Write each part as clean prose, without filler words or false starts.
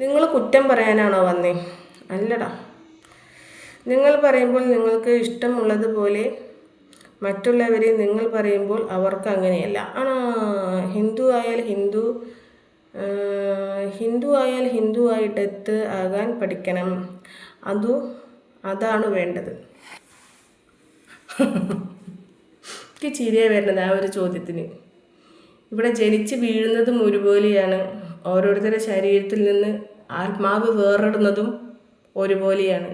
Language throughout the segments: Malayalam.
നിങ്ങൾ കുറ്റം പറയാനാണോ വന്നേ? അല്ലടാ. നിങ്ങൾ പറയുമ്പോൾ നിങ്ങൾക്ക് ഇഷ്ടമുള്ളതുപോലെ മറ്റുള്ളവരെ നിങ്ങൾ പറയുമ്പോൾ അവർക്ക് അങ്ങനെയല്ല. ഹിന്ദു ആയാൽ ഹിന്ദു ആയിട്ടത്ത് ആകാൻ പഠിക്കണം. അതാണ് വേണ്ടത്. എനിക്ക് ചിരിയ വരുന്നത് ആ ഒരു ചോദ്യത്തിന്. ഇവിടെ ജനിച്ച് വീഴുന്നതും ഒരുപോലെയാണ്. ഓരോരുത്തരുടെ ശരീരത്തിൽ നിന്ന് ആത്മാവ് വേറിടുന്നതും ഒരുപോലെയാണ്.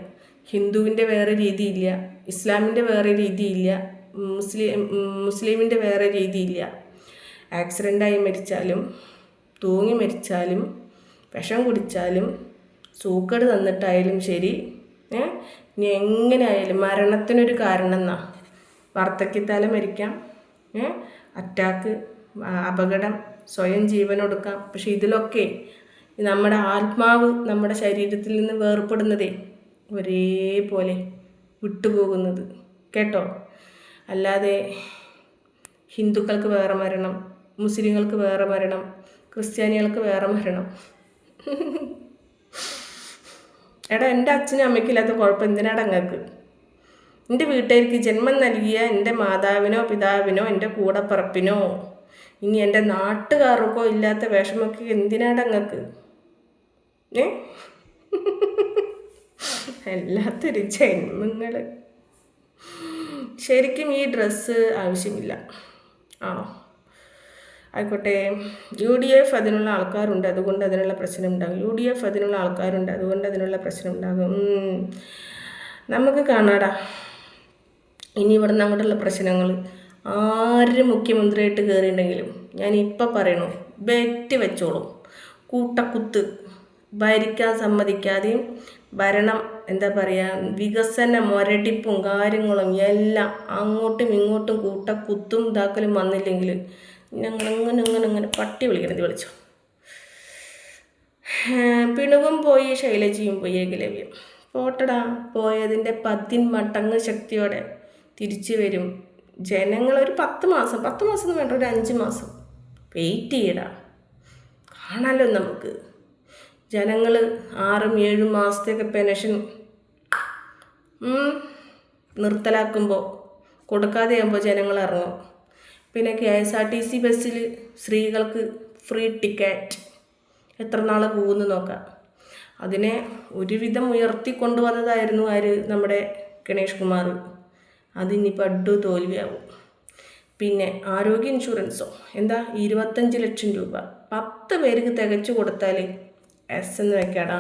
ഹിന്ദുവിൻ്റെ വേറെ രീതിയില്ല, ഇസ്ലാമിൻ്റെ വേറെ രീതിയില്ല, മുസ്ലിമിൻ്റെ വേറെ രീതിയില്ല. ആക്സിഡൻ്റായി മരിച്ചാലും, തൂങ്ങി മരിച്ചാലും, വിഷം കുടിച്ചാലും, സൂക്കേട് തന്നിട്ടായാലും ശരി, ഇനി എങ്ങനെ ആയാലും മരണത്തിനൊരു കാരണം എന്നാ. വാർദ്ധക്യത്താൽ മരിക്കാം, അറ്റാക്ക്, അപകടം, സ്വയം ജീവനൊടുക്കാം. പക്ഷെ ഇതിലൊക്കെ നമ്മുടെ ആത്മാവ് നമ്മുടെ ശരീരത്തിൽ നിന്ന് വേർപ്പെടുന്നതേ ഒരേപോലെ വിട്ടുപോകുന്നത് കേട്ടോ. അല്ലാതെ ഹിന്ദുക്കൾക്ക് വേറെ മരണം, മുസ്ലിങ്ങൾക്ക് വേറെ മരണം, ക്രിസ്ത്യാനികൾക്ക് വേറെ മരണം. എടാ, എൻ്റെ അച്ഛനും അമ്മയ്ക്കില്ലാത്ത കുഴപ്പം എന്തിനാടാ അങ്ങക്ക്? എൻ്റെ വീട്ടുകാർക്ക് ജന്മം നൽകിയ എൻ്റെ മാതാവിനോ പിതാവിനോ എൻ്റെ കൂടപ്പിറപ്പിനോ ഇനി എൻ്റെ നാട്ടുകാർക്കോ ഇല്ലാത്ത വിഷമൊക്കെ എന്തിനാടാ അങ്ങക്ക്? എല്ലാത്തൊരു ജന്മങ്ങൾ. ശരിക്കും ഈ ഡ്രസ്സ് ആവശ്യമില്ല ആണോ? ആയിക്കോട്ടെ, UDF അതിനുള്ള ആൾക്കാരുണ്ട്, അതുകൊണ്ട് അതിനുള്ള പ്രശ്നം ഉണ്ടാകും. UDF അതിനുള്ള ആൾക്കാരുണ്ട്, അതുകൊണ്ട് അതിനുള്ള പ്രശ്നം ഉണ്ടാകും. നമുക്ക് കാണാടാ ഇനി ഇവിടുന്ന് അങ്ങോട്ടുള്ള പ്രശ്നങ്ങൾ. ആര് മുഖ്യമന്ത്രിയായിട്ട് കയറിയിട്ടുണ്ടെങ്കിലും ഞാൻ ഇപ്പം പറയണു, ബെറ്റ് വെച്ചോളും. കൂട്ടക്കുത്ത്, ഭരിക്കാൻ സമ്മതിക്കാതെയും ഭരണം എന്താ പറയുക, വികസന മുരടിപ്പും കാര്യങ്ങളും എല്ലാം അങ്ങോട്ടും ഇങ്ങോട്ടും കൂട്ടക്കുത്തും ഇതാക്കലും വന്നില്ലെങ്കിൽ ഞങ്ങളങ്ങനെ പട്ടി വിളിക്കണത് വിളിച്ചോ. പിണുവും പോയി, ശൈലജയും പോയി, ഏകലവ്യം പോട്ടടാ. പോയതിൻ്റെ 10 മടങ്ങ് ശക്തിയോടെ തിരിച്ചു വരും. ജനങ്ങൾ ഒരു 10 മാസം എന്ന് വേണ്ട, ഒരു 5 മാസം വെയിറ്റ് ചെയ്യടാ, കാണാമല്ലോ നമുക്ക്. ജനങ്ങൾ 6-7 മാസത്തേക്ക് പെൻഷൻ നിർത്തലാക്കുമ്പോൾ, കൊടുക്കാതെ ആകുമ്പോൾ ജനങ്ങൾ ഇറങ്ങും. പിന്നെ KSRTC ബസ്സിൽ സ്ത്രീകൾക്ക് ഫ്രീ ടിക്കറ്റ് എത്ര നാൾ പോകുന്നു നോക്കാം. അതിനെ ഒരുവിധം ഉയർത്തിക്കൊണ്ടുവന്നതായിരുന്നു നമ്മുടെ ഗണേഷ് കുമാർ. അതിനിപ്പോൾ തോൽവിയാവും. പിന്നെ ആരോഗ്യ ഇൻഷുറൻസോ എന്താ 25 ലക്ഷം രൂപ 10 പേർക്ക് തികച്ചു കൊടുത്താൽ എസ് എന്ന് വെക്കാടാ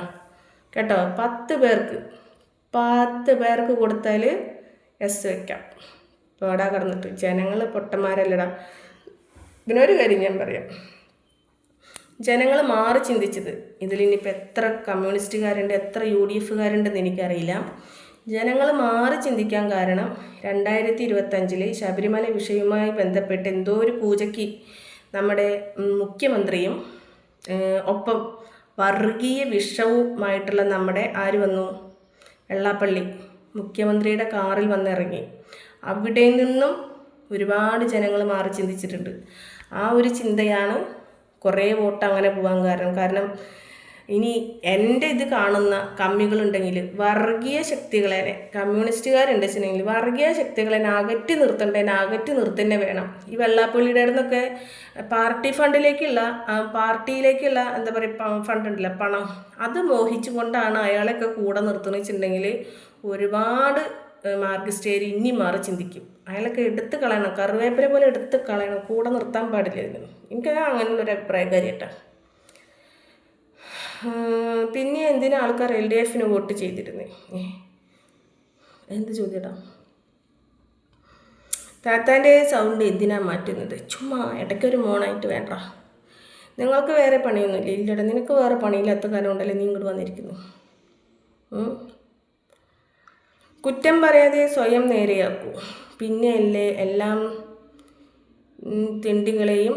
കേട്ടോ. 10 പേർക്ക് കൊടുത്താൽ എസ് വെക്കാം. പേടാ കടന്നിട്ട് ജനങ്ങൾ പൊട്ടന്മാരല്ലടാ. ഇതിനൊരു കാര്യം ഞാൻ പറയാം, ജനങ്ങൾ മാറി ചിന്തിച്ചത്. ഇതിലിനിപ്പോൾ എത്ര കമ്മ്യൂണിസ്റ്റുകാരുണ്ട്, എത്ര UDFകാരുണ്ടെന്ന് എനിക്കറിയില്ല. ജനങ്ങൾ മാറി ചിന്തിക്കാൻ കാരണം 2025 ശബരിമല വിഷയവുമായി ബന്ധപ്പെട്ട് എന്തോ ഒരു പൂജയ്ക്ക് നമ്മുടെ മുഖ്യമന്ത്രിയും ഒപ്പം വർഗീയ വിഷവുമായിട്ടുള്ള നമ്മുടെ ആര് വന്നു, വെള്ളാപ്പള്ളി മുഖ്യമന്ത്രിയുടെ കാറിൽ വന്നിറങ്ങി. അവിടെ നിന്നും ഒരുപാട് ജനങ്ങൾ മാറി ചിന്തിച്ചിട്ടുണ്ട്. ആ ഒരു ചിന്തയാണ് കുറേ വോട്ട് അങ്ങനെ പോകാൻ കാരണം ഇനി എൻ്റെ ഇത് കാണുന്ന കമ്മികളുണ്ടെങ്കിൽ വർഗീയ ശക്തികളെ, കമ്മ്യൂണിസ്റ്റുകാരുണ്ട് വെച്ചിട്ടുണ്ടെങ്കിൽ വർഗീയ ശക്തികളെ അകറ്റി നിർത്തന്നെ വേണം. ഈ വെള്ളാപ്പള്ളിയുടെ നിന്നൊക്കെ പാർട്ടിയിലേക്കുള്ള എന്താ പറയുക ഫണ്ട് ഉണ്ടല്ലോ, പണം, അത് മോഹിച്ചു കൊണ്ടാണ് അയാളെയൊക്കെ കൂടെ നിർത്തുന്നത് വെച്ചിട്ടുണ്ടെങ്കിൽ ഒരുപാട് മാർക്സിസ്റ്റുകാർ ഇനി മാറി ചിന്തിക്കും. അയാളൊക്കെ എടുത്ത് കളയണം, കറിവേപ്പില പോലെ എടുത്ത് കളയണം, കൂടെ നിർത്താൻ പാടില്ല. എനിക്ക് അങ്ങനെയുള്ളൊരു അഭിപ്രായക്കാരി കേട്ടോ. പിന്നെ എന്തിനാ ആൾക്കാർ LDFന് വോട്ട് ചെയ്തിരുന്നേ? എന്ത് ചോദ്യടാ? താത്താൻ്റെ സൗണ്ട് എന്തിനാ മാറ്റുന്നത്? ചുമ്മാ ഇടയ്ക്കൊരു മോണായിട്ട് വേണ്ട. നിങ്ങൾക്ക് വേറെ പണിയൊന്നുമില്ല? ഇല്ലടാ, നിനക്ക് വേറെ പണിയില്ലാത്ത കാലം ഉണ്ടല്ലേ നീ ഇങ്ങോട്ട് വന്നിരിക്കുന്നു. കുറ്റം പറയാതെ സ്വയം നേരെയാക്കൂ. പിന്നെ അല്ലേ എല്ലാം തിണ്ടികളെയും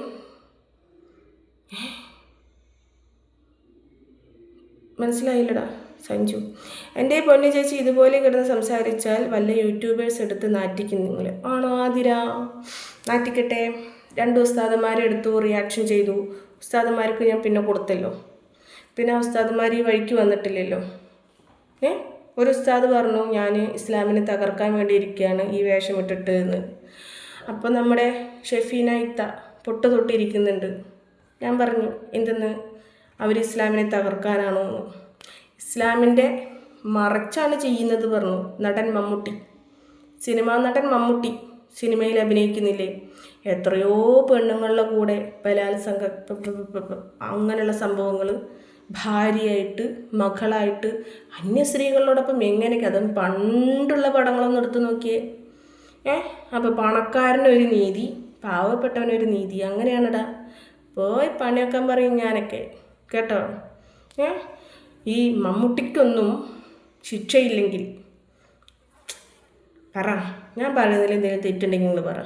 മനസ്സിലായില്ലടാ സഞ്ജു. എൻ്റെ പൊന്നു ചേച്ചി, ഇതുപോലെ കിടന്ന് സംസാരിച്ചാൽ വല്ല യൂട്യൂബേഴ്സ് എടുത്ത് നാറ്റിക്കും നിങ്ങൾ. ആണോ ആതിര? നാറ്റിക്കട്ടെ. 2 ഉസ്താദന്മാരെ എടുത്തു റിയാക്ഷൻ ചെയ്തു. ഉസ്താദന്മാർക്ക് ഞാൻ പിന്നെ കൊടുത്തല്ലോ. പിന്നെ ഉസ്താദുമാർ ഈ വഴിക്ക് വന്നിട്ടില്ലല്ലോ. ഒരു ഉസ്താദ് പറഞ്ഞു ഞാൻ ഇസ്ലാമിനെ തകർക്കാൻ വേണ്ടി ഇരിക്കുകയാണ് ഈ വേഷം ഇട്ടിട്ട് എന്ന്. അപ്പോൾ നമ്മുടെ ഷെഫീന ഇത്ത പൊട്ട് തൊട്ടിരിക്കുന്നുണ്ട്. ഞാൻ പറഞ്ഞു എന്തെന്ന്, അവർ ഇസ്ലാമിനെ തകർക്കാനാണോ എന്ന്. ഇസ്ലാമിൻ്റെ മറച്ചാണ് ചെയ്യുന്നത് പറഞ്ഞു നടൻ മമ്മൂട്ടി. സിനിമാ നടൻ മമ്മൂട്ടി സിനിമയിൽ അഭിനയിക്കുന്നില്ലേ, എത്രയോ പെണ്ണുങ്ങളുടെ കൂടെ ബലാത്സംഗ അങ്ങനെയുള്ള സംഭവങ്ങൾ ഭാര്യയായിട്ട് മകളായിട്ട് അന്യ സ്ത്രീകളോടൊപ്പം എങ്ങനെയൊക്കെ, അതും പണ്ടുള്ള പടങ്ങളൊന്നും എടുത്ത് നോക്കിയേ. അപ്പോൾ പണക്കാരനൊരു നീതി, പാവപ്പെട്ടവനൊരു നീതി, അങ്ങനെയാണിടാ. പോയി പണിയാക്കാൻ പറയും ഞാനൊക്കെ കേട്ടോ. ഈ മമ്മൂട്ടിക്കൊന്നും ശിക്ഷയില്ലെങ്കിൽ പറ, ഞാൻ പറയുന്നതിൽ എന്തെങ്കിലും തെറ്റുണ്ടെങ്കിൽ നിങ്ങൾ പറ.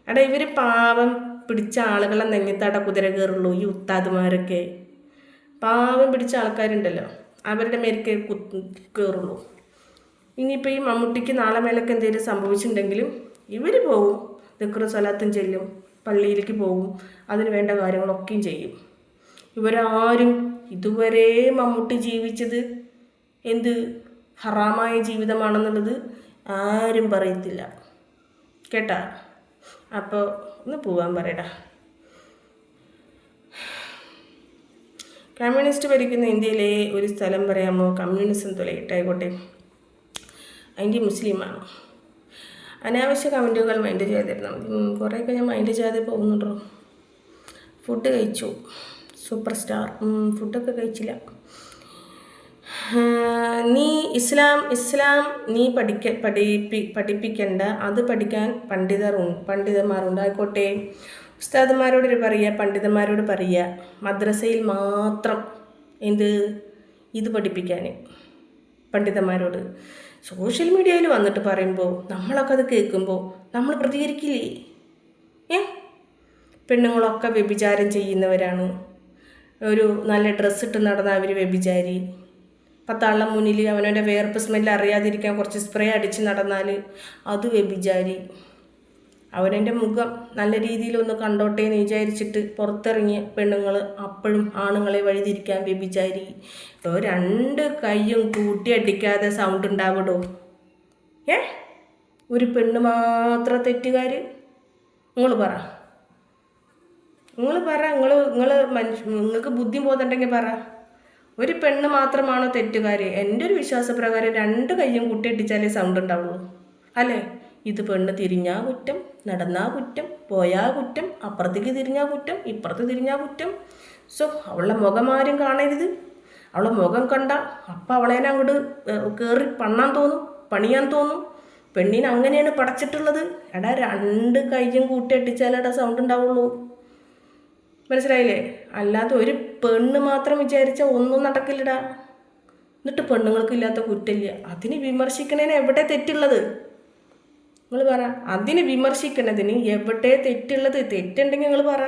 എടാ ഇവർ പാവം പിടിച്ച ആളുകളെ നെഞ്ഞത്താട കുതിര കയറുള്ളൂ. ഈ ഉസ്താദുമാരൊക്കെ പാവം പിടിച്ച ആൾക്കാരുണ്ടല്ലോ, അവരുടെ മേലേക്ക് കയറുള്ളൂ. ഇനിയിപ്പോൾ ഈ മമ്മൂട്ടിക്ക് നാളെ മേലൊക്കെ എന്തെങ്കിലും സംഭവിച്ചിട്ടുണ്ടെങ്കിലും ഇവർ പോവും, ദിക്റും സ്വലാത്തും ചെല്ലും, പള്ളിയിലേക്ക് പോകും, അതിന് വേണ്ട കാര്യങ്ങളൊക്കെയും ചെയ്യും. ഇവരാരും ഇതുവരെ മമ്മൂട്ടി ജീവിച്ചത് എന്ത് ഹറാമായ ജീവിതമാണെന്നുള്ളത് ആരും പറയത്തില്ല കേട്ടാ. അപ്പോൾ ഒന്ന് പോകാൻ പറയടാ. കമ്മ്യൂണിസ്റ്റ് ഭരിക്കുന്ന ഇന്ത്യയിലെ ഒരു സ്ഥലം പറയാമോ? കമ്മ്യൂണിസം തൊലയിട്ടായിക്കോട്ടെ, അതിൻ്റെ മുസ്ലിമാണ്. അനാവശ്യ കമൻറ്റുകൾ മൈൻഡ് ചെയ്തിരുന്നാൽ മതി. കുറേയൊക്കെ ഞാൻ മൈൻഡ് ചെയ്യാതെ പോകുന്നുണ്ടോ. ഫുഡ് കഴിച്ചു, സൂപ്പർ സ്റ്റാർ. ഫുഡൊക്കെ കഴിച്ചില്ല. നീ ഇസ്ലാം നീ പഠിപ്പിക്കേണ്ട, അത് പഠിക്കാൻ പണ്ഡിതന്മാരുണ്ട്. ആയിക്കോട്ടെ, ഉസ്താദന്മാരോട് പറയുക, പണ്ഡിതന്മാരോട് പറയുക, മദ്രസയിൽ മാത്രം ഇത് പഠിപ്പിക്കാൻ പണ്ഡിതന്മാരോട്. സോഷ്യൽ മീഡിയയിൽ വന്നിട്ട് പറയുമ്പോൾ നമ്മളൊക്കെ അത് കേൾക്കുമ്പോൾ നമ്മൾ പ്രതികരിക്കില്ലേ? പെണ്ണുങ്ങളൊക്കെ വ്യഭിചാരം ചെയ്യുന്നവരാണ്, ഒരു നല്ല ഡ്രസ്സ് ഇട്ട് നടന്ന അവർ വ്യഭിചാരി, 10 ആളുടെ മുന്നിൽ അവനവൻ്റെ വേർപ്പ് സ്മെല്ല് അറിയാതിരിക്കാൻ കുറച്ച് സ്പ്രേ അടിച്ച് നടന്നാൽ അത് വ്യഭിചാരി. അവനെൻ്റെ മുഖം നല്ല രീതിയിലൊന്ന് കണ്ടോട്ടെ എന്ന് വിചാരിച്ചിട്ട് പുറത്തിറങ്ങിയ പെണ്ണുങ്ങൾ അപ്പോഴും ആണുങ്ങളെ വഴിതിരിക്കാൻ വ്യഭിചാരി. 2 കൈയും കൂട്ടിയടിക്കാതെ സൗണ്ട് ഉണ്ടാവിടോ. ഒരു പെണ്ണ് മാത്രം തെറ്റുകാർ? നിങ്ങൾ പറ, നിങ്ങൾക്ക് ബുദ്ധി ബോധമുണ്ടെങ്കിൽ പറ. ഒരു പെണ്ണ് മാത്രമാണോ തെറ്റുകാർ? എൻ്റെ ഒരു വിശ്വാസപ്രകാരം 2 കൈയും കൂട്ടിയടിച്ചാലേ സൗണ്ട് ഉണ്ടാവുള്ളൂ അല്ലേ? ഇത് പെണ്ണ് തിരിഞ്ഞാൽ കുറ്റം, നടന്നാൽ കുറ്റം, പോയാൽ കുറ്റം, അപ്പുറത്തേക്ക് തിരിഞ്ഞാൽ കുറ്റം, ഇപ്പുറത്ത് തിരിഞ്ഞാൽ കുറ്റം. സോ അവളുടെ മുഖം ആരും കാണരുത്. അവളെ മുഖം കണ്ട അപ്പം അവളേനെ അങ്ങോട്ട് കയറി പണിയാൻ തോന്നും. പെണ്ണിന് അങ്ങനെയാണ് പടച്ചിട്ടുള്ളത്. എടാ 2 കൈയും കൂട്ടിയടിച്ചാലേടാ സൗണ്ട് ഉണ്ടാവുള്ളൂ. മനസ്സിലായില്ലേ? അല്ലാതെ ഒരു പെണ്ണ് മാത്രം വിചാരിച്ചാൽ ഒന്നും നടക്കില്ലടാ. എന്നിട്ട് പെണ്ണുങ്ങൾക്കില്ലാത്ത കുറ്റമില്ല. അതിന് വിമർശിക്കണതിന് എവിടെ തെറ്റുള്ളത്? നിങ്ങൾ പറ. അതിന് വിമർശിക്കണതിന് എവിടെ തെറ്റുള്ളത്? തെറ്റുണ്ടെങ്കിൽ നിങ്ങൾ പറ.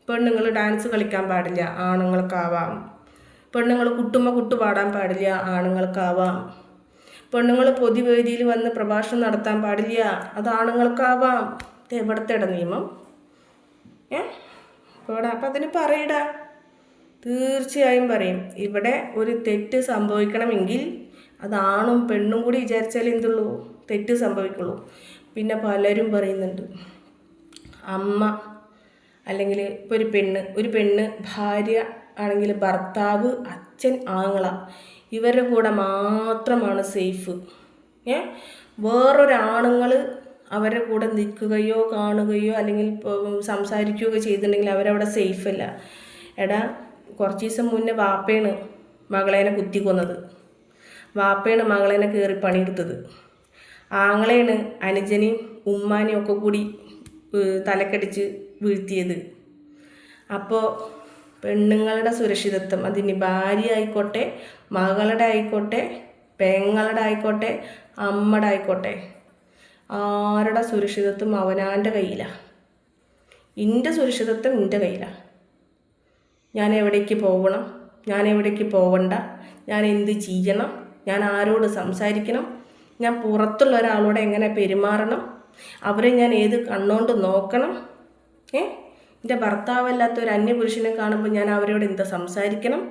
പെണ്ണുങ്ങൾ ഡാൻസ് കളിക്കാൻ പാടില്ല, ആണുങ്ങൾക്കാവാം. പെണ്ണുങ്ങൾ കുട്ടു പാടാൻ പാടില്ല, ആണുങ്ങൾക്കാവാം. പെണ്ണുങ്ങൾ പൊതുവേദിയിൽ വന്ന് പ്രഭാഷണം നടത്താൻ പാടില്ല, അത് ആണുങ്ങൾക്കാവാം. ഇത് എവിടത്തെ നിയമം? അപ്പം അതിന് പറയടാ, തീർച്ചയായും പറയും. ഇവിടെ ഒരു തെറ്റ് സംഭവിക്കണമെങ്കിൽ അത് ആണും പെണ്ണും കൂടി വിചാരിച്ചാലേ എന്തുള്ളൂ, തെറ്റ് സംഭവിക്കുള്ളൂ. പിന്നെ പലരും പറയുന്നുണ്ട്, അമ്മ അല്ലെങ്കിൽ ഇപ്പോൾ ഒരു പെണ്ണ് ഭാര്യ ആണെങ്കിൽ ഭർത്താവ്, അച്ഛൻ, ആങ്ങള ഇവരുടെ കൂടെ മാത്രമാണ് സേഫ്. വേറൊരാണുങ്ങൾ അവരുടെ കൂടെ നിൽക്കുകയോ കാണുകയോ അല്ലെങ്കിൽ സംസാരിക്കുകയോ ചെയ്തിട്ടുണ്ടെങ്കിൽ അവരവിടെ സേഫല്ല. എടാ കുറച്ച് ദിവസം മുന്നേ വാപ്പയാണ് മകളേനെ കുത്തി കൊന്നത്, വാപ്പയാണ് മകളേനെ കയറി പണിയെടുത്തത്, ആങ്ങളെയാണ് അനുജനെയും ഉമ്മാനെയും ഒക്കെ കൂടി തലക്കടിച്ച് വീഴ്ത്തിയത്. അപ്പോൾ പെണ്ണുങ്ങളുടെ സുരക്ഷിതത്വം, അതിന് ഭാര്യ ആയിക്കോട്ടെ, മകളുടെ ആയിക്കോട്ടെ, പെങ്ങളുടെ ആയിക്കോട്ടെ, അമ്മയുടെ ആയിക്കോട്ടെ, ആരുടെ സുരക്ഷിതത്വം അവനാൻ്റെ കയ്യിലാണ്. എൻ്റെ സുരക്ഷിതത്വം എൻ്റെ കയ്യിലാണ്. ഞാൻ എവിടേക്ക് പോകണം, ഞാൻ എവിടേക്ക് പോകണ്ട, ഞാൻ എന്ത് ചെയ്യണം, ഞാൻ ആരോട് സംസാരിക്കണം, ഞാൻ പുറത്തുള്ള ഒരാളോട് എങ്ങനെ പെരുമാറണം, അവരെ ഞാൻ ഏത് കണ്ണുകൊണ്ട് നോക്കണം, എൻ്റെ ഭർത്താവല്ലാത്ത ഒരു അന്യപുരുഷനെ കാണുമ്പോൾ ഞാൻ അവരോട് എന്താ സംസാരിക്കണം,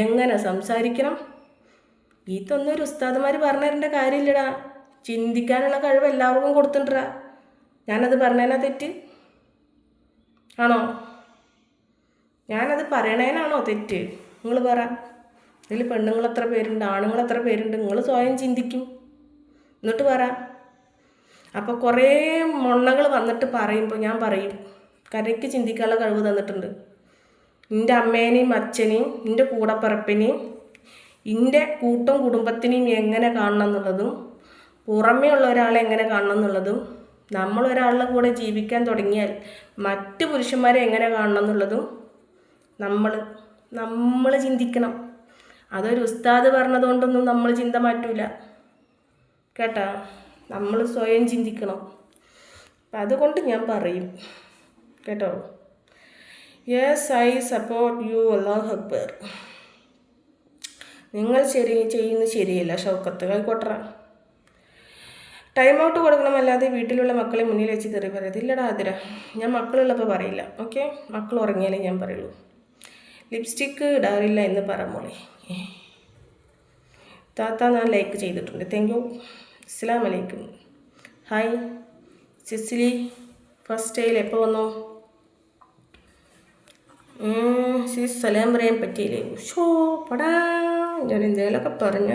എങ്ങനെ സംസാരിക്കണം? ഇതൊന്നും ഒരു ഉസ്താദുമാർ പറഞ്ഞു തരേണ്ട കാര്യമില്ലടാ. ചിന്തിക്കാനുള്ള കഴിവ് എല്ലാവർക്കും കൊടുത്തിട്ടുണ്ടാ. ഞാനത് പറഞ്ഞതിനാ തെറ്റ് ആണോ? ഞാനത് പറയണേനാണോ തെറ്റ്? നിങ്ങൾ പറ. ഇതിൽ പെണ്ണുങ്ങൾ എത്ര പേരുണ്ട്, ആണുങ്ങൾ എത്ര പേരുണ്ട്? നിങ്ങൾ സ്വയം ചിന്തിക്കും, എന്നിട്ട് പറ. അപ്പോൾ കുറേ മൊണ്ണകൾ വന്നിട്ട് പറയുമ്പോൾ ഞാൻ പറയും, കരയ്ക്ക് ചിന്തിക്കാനുള്ള കഴിവ് തന്നിട്ടുണ്ട്. എൻ്റെ അമ്മേനെയും അച്ഛനെയും എൻ്റെ കൂടപ്പിറപ്പിനെയും എൻ്റെ കൂട്ടും കുടുംബത്തിനെയും എങ്ങനെ കാണണം എന്നുള്ളതും പുറമേ ഉള്ള ഒരാളെ എങ്ങനെ കാണണം എന്നുള്ളതും നമ്മളൊരാളുടെ കൂടെ ജീവിക്കാൻ തുടങ്ങിയാൽ മറ്റ് പുരുഷന്മാരെ എങ്ങനെ കാണണം എന്നുള്ളതും നമ്മൾ ചിന്തിക്കണം. അതൊരു ഉസ്താദ് പറഞ്ഞതുകൊണ്ടൊന്നും നമ്മൾ ചിന്ത മാറ്റൂല കേട്ടാ. നമ്മൾ സ്വയം ചിന്തിക്കണം. അപ്പം അതുകൊണ്ട് ഞാൻ പറയും കേട്ടോ. Yes, I support you. അല്ലാഹു അക്ബർ. നിങ്ങൾ ചെയ്യുന്നത് ശരിയല്ല ഷൗക്കത്ത്. ആയിക്കോട്ടെ, ടൈം ഔട്ട് കൊടുക്കണമല്ലാതെ വീട്ടിലുള്ള മക്കളെ മുന്നിൽ വെച്ച് തെറി പറയരുത്. ഇല്ലടാ ആതിര, ഞാൻ മക്കളുള്ളപ്പോൾ പറയില്ല. ഓക്കെ, മക്കൾ ഉറങ്ങിയാലേ ഞാൻ പറയുള്ളൂ. ലിപ്സ്റ്റിക്ക് ഇടാറില്ല എന്ന് പറ മോളെ. താത്ത ഞാൻ ലൈക്ക് ചെയ്തിട്ടുണ്ട്, താങ്ക് യു. അസ്സലാമു അലൈക്കും. ഹായ് സിസിലി, ഫസ്റ്റ് ഡേയിൽ എപ്പോൾ വന്നു? സലാം പറയാൻ പറ്റിയില്ലേ? ഷോ പടാ, ഞാൻ എന്തെങ്കിലുമൊക്കെ പറഞ്ഞ